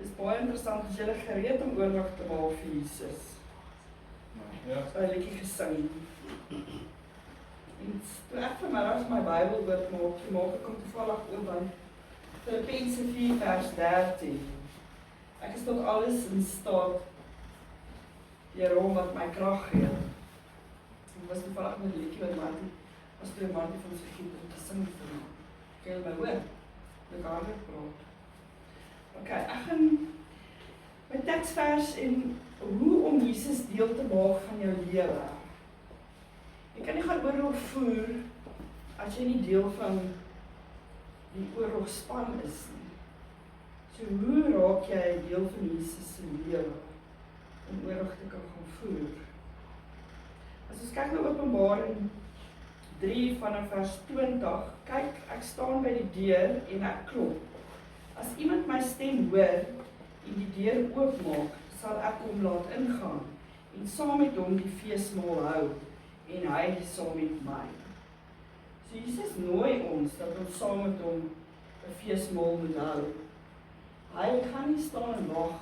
Dit is baie interessant, as julle gereed om oorlog te maak vir Jesus. Ja. So 'n liedjie gesing. En toe ek vanmiddag my Bybel maak ek kom toevallig oor by Filippense 4 vers 13. Ek is tot alles in staat deur hom wat my krag gee. Ek was toevallig met 'n liedjie wat Martie, pastoor Martie van ons gegee om te sing vir my. Kan jy my hoor? Ek gaan dit praat. Ok, ek gaan my teksvers en hoe om Jesus deel te maak van jou lewe. Jy kan nie gaan oorlog voer as jy nie deel van die oorlogspan is nie. So hoe raak jy deel van Jesus se lewe om oorlog te kan gaan voer? As ons kyk na Openbaring 3 vanaf vers 20, kyk, ek staan by die deur en ek klop. As iemand my stem hoor en die deur oopmaak, sal ek hom laat ingaan en saam met hom die feesmaal hou en hy saam met my. So Jesus nooi ons dat ons saam met hom 'n feesmaal moet hou. Hy gaan nie staan en wag,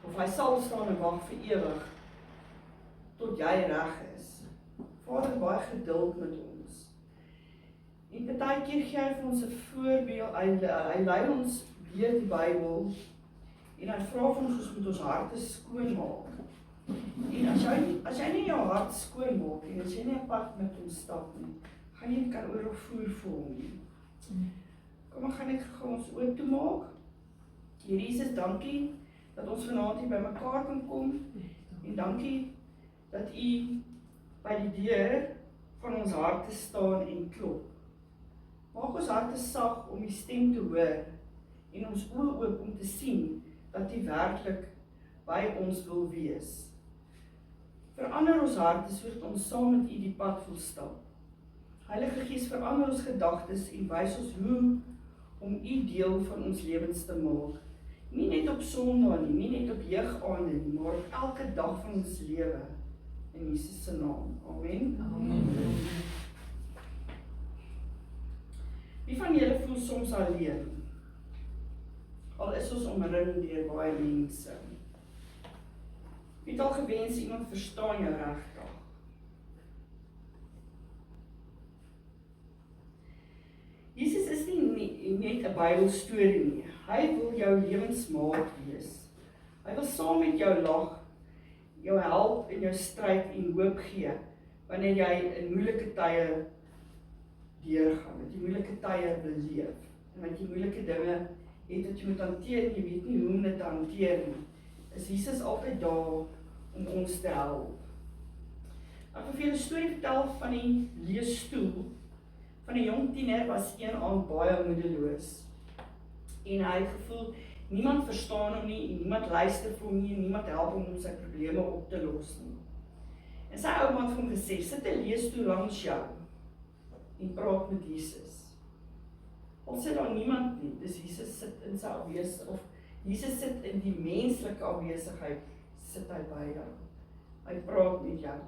of hy sal staan en wag vir ewig tot jy reg is. Vader baie geduld met ons. En partykeer gee hy vir ons 'n voorbeeld, hy lei ons deur die Bybel en hy vra van ons moet ons harte skoonmaak. En as jy nie jou hart skoonmaak en as jy nie 'n pad met hom stap nie, gaan jy nie kan oorlog voer vir hom nie. Kom maar gaan ek gou ons oë toemaak. Here Jesus, dankie dat ons vanaand hier bymekaar kan kom en dankie dat U by die deur van ons harte staan en klop. Maak ons harte sag om die stem te hoor en ons oë oop om te sien dat U werklik by ons wil wees. Verander ons harte sodat ons saam met U die pad wil stap. Heilige Gees, verander ons gedagtes en wys ons hoe om U deel van ons lewens te maak. Nie net op Sondag nie net op jeugaande nie, maar op elke dag van ons lewe. In Jesus se naam. Amen. Amen. Wie van julle voel soms alleen? Al is ons omring deur baie mense. Wie het al gewens iemand verstaan jou regtig? Jesus is nie net 'n Bybelstorie nie. Hy wil jou lewensmaat wees. Hy wil saam met jou lag, jou help in jou stryd en hoop gee wanneer jy in moeilike tye deurgaan, dat jy moeilike tye beleef en dat jy moeilike dinge het wat jy moet hanteer en jy weet nie hoe om dit te hanteer nie. Is Jesus altyd daar om ons te help. Ek wil vir julle 'n storie vertel van die leesstoel van 'n jong tiener was een aand baie moedeloos en hy het gevoel niemand verstaan hom nie, niemand luister vir hom nie, niemand help hom om sy probleme op te los nie. En sy ouma het vir hom gesê, sit 'n leesstoel langs jou en praat met Jesus. Al sit daar niemand nie, dis Jesus sit in sy afwesigheid, of Jesus sit in die menslike afwesigheid, sit hy by jou. Hy praat met jou.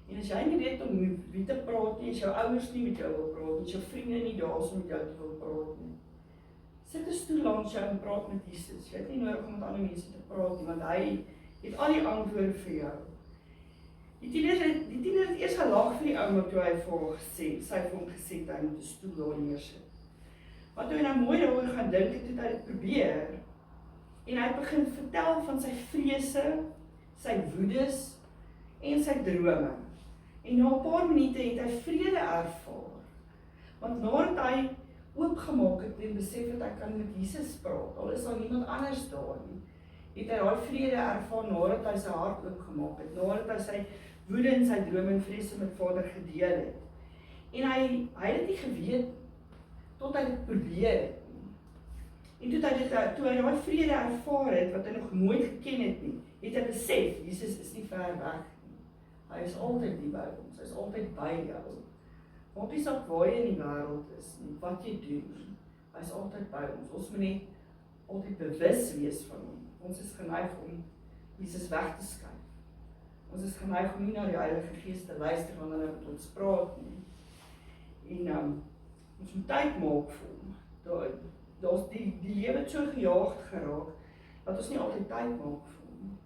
En as jy nie weet om wie te praat nie, as jou ouers nie met jou wil praat, as jou vriende nie daar is om met jou te wil praat nie, sit 'n stoel langs jou en praat met Jesus. Jy het nie nodig om met ander mense te praat nie, want hy het al die antwoorde vir jou. Die tiener het eers gelag vir die ouma toe hy vir hom gesê, sy vir hom gesê dat hy moet 'n stoel daar neersit. Maar toe hy nou mooi daaroor gaan dink, het hy dit probeer en hy begin vertel van sy vrese, sy woedes en sy drome. En na 'n paar minute het hy vrede ervaar. Want nadat hy oopgemaak het en besef dat hy kan met Jesus praat, al is daar niemand anders daar nie, het hy daai vrede ervaar nadat hy sy hart oopgemaak het, nadat hy sy woede en sy drome en vrese met Vader gedeel het. En hy het dit nie geweet tot hy dit probeer het. En toe hy daai vrede ervaar het wat hy nog nooit geken het nie, het hy besef Jesus is nie ver weg nie. Hy is altyd nie by ons, hy is altyd by jou. Maak nie saak waar jy in die wêreld is nie, wat jy doen, hy is altyd by ons. Ons moet net altyd bewus wees van hom. Ons is geneig om Jesus weg te skuif. Ons is geneig om nie na die Heilige Gees te luister wanneer hy met ons praat nie. En ons moet tyd maak vir hom. die lewe het so gejaagd geraak, dat ons nie altyd tyd maak vir hom.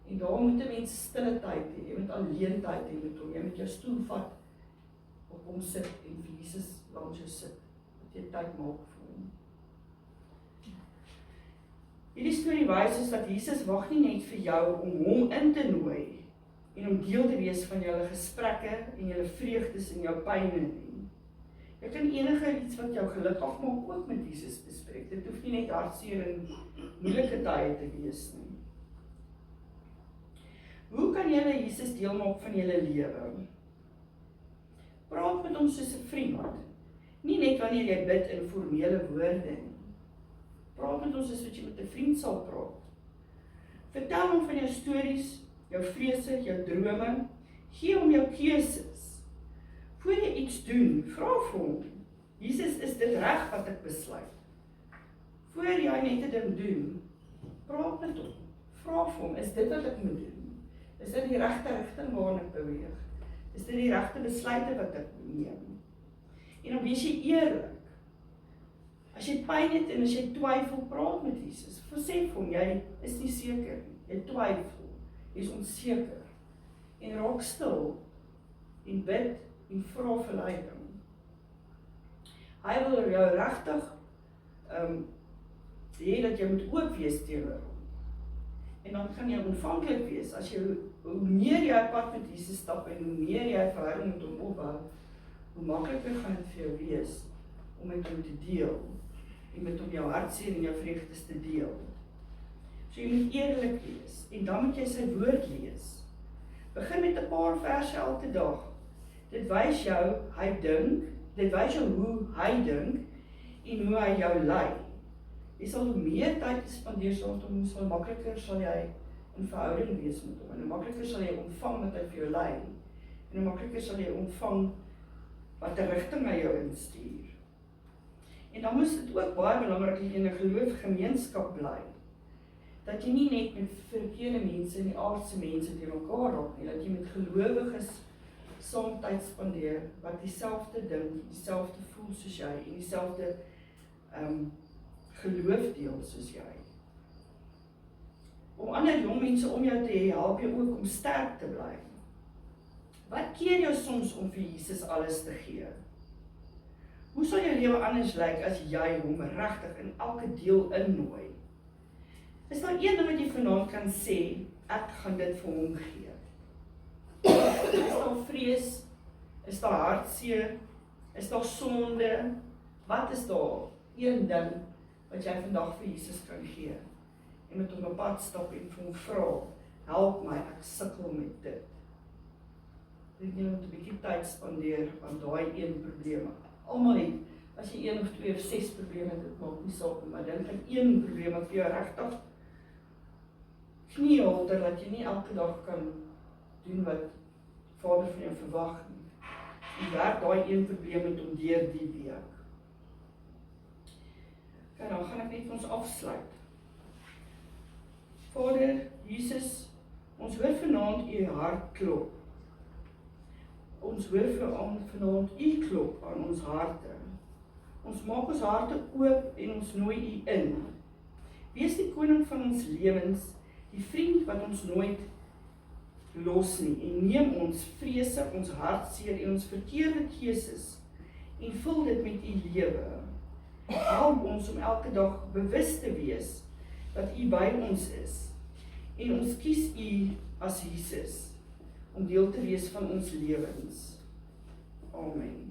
En daar moet 'n mens stille tyd hê, jy moet alleen tyd hê met hom, jy moet jou stoel vat, op hom sit en vir Jesus langs jou sit, dat jy tyd maak vir hom. Hierdie storie wys ons dat Jesus wag nie net vir jou om hom in te nooi, en om deel te wees van julle gesprekke en julle vreugdes en jou pyne nie. Jy kan enige iets wat jou gelukkig maak ook met Jesus bespreek. Dit hoef nie net hartseer en moeilike tye te wees nie. Hoe kan julle Jesus deel maak van julle lewe? Praat met hom soos 'n vriend. Nie net wanneer jy bid in formele woorde nie. Praat met hom soos wat jy met 'n vriend sal praat. Vertel hom van jou stories, jou vrese, jou drome. Gee hom jou keuses. Voor jy iets doen, vra vir hom, Jesus, is dit reg wat ek besluit? Voor jy net 'n ding doen, praat met hom. Vra vir hom, is dit wat ek moet doen? Is dit die regte rigting waarin ek beweeg? Is dit die regte besluite wat ek neem? En dan wees jy eerlik. As jy pyn het en as jy twyfel, praat met Jesus. Sê vir hom, jy is nie seker nie. Jy twyfel, jy is onseker. En raak stil en bid en vra vir leiding. Hy wil jou regtig hê dat jy moet oop wees teenoor hom. En dan gaan jy ontvanklik wees. As jy, hoe meer jy pad met Jesus stap en hoe meer jy verhouding met hom opbou, hoe makliker gaan dit vir jou wees om met hom te deel en met hom jou hartseer en jou vreugdes te deel. So jy moet eerlik wees en dan moet jy sy woord lees. Begin met 'n paar verse elke dag. Dit wys jou hoe hy dink en hoe hy jou lei. Jy sal hoe meer tyd spandeer rondom hom, hoe makliker sal jy in verhouding wees met hom, en hoe makliker sal jy ontvang wat hy vir jou lei, en hoe makliker sal jy ontvang wat 'n rigting hy jou instuur. En dan is dit ook baie belangrik dat jy in 'n geloofsgemeenskap bly. Dat jy nie net met verkeerde mense en die aardse mense te mekaar raak nie, dat jy met gelowiges saam tyd spandeer, wat dieselfde dink, dieselfde voel soos jy, en dieselfde geloof deel soos jy. Om ander jong mense om jou te hê, help jou ook om sterk te bly. Wat keer jou soms om vir Jesus alles te gee? Hoe sal jou lewe anders lyk as jy hom regtig in elke deel innooi? Is daar een ding wat jy vanaand kan sê, ek gaan dit vir hom gee? Is daar vrees? Is daar hartseer? Is daar sonde? Wat is daar een ding wat jy vandag vir Jesus kan gee? En met hom op pad stap en vir hom vra, help my, ek sukkel met dit. Ek moet 'n bietjie tyd spandeer aan daai een probleem. Almal het, as jy 1 of 2 of 6 probleme het, dit maak nie saak nie, maar dink aan een probleem wat vir jou regtig kniehalter, dat jy nie elke dag kan doen wat Vader van jou verwag nie. En werk daai een probleem met hom deur die week. En dan gaan ek net vir ons afsluit. Vader, Jesus, ons hoor vanaand u hart klop. Ons hoor vanaand u klop aan ons harte. Ons maak ons harte oop en ons nooi u in. Wees die koning van ons lewens, die vriend wat ons nooit los nie, en neem ons vrese, ons hartseer en ons verkeerde keuses en vul dit met u lewe. Help ons om elke dag bewus te wees dat u by ons is en ons kies u as Jesus om deel te wees van ons lewens. Amen.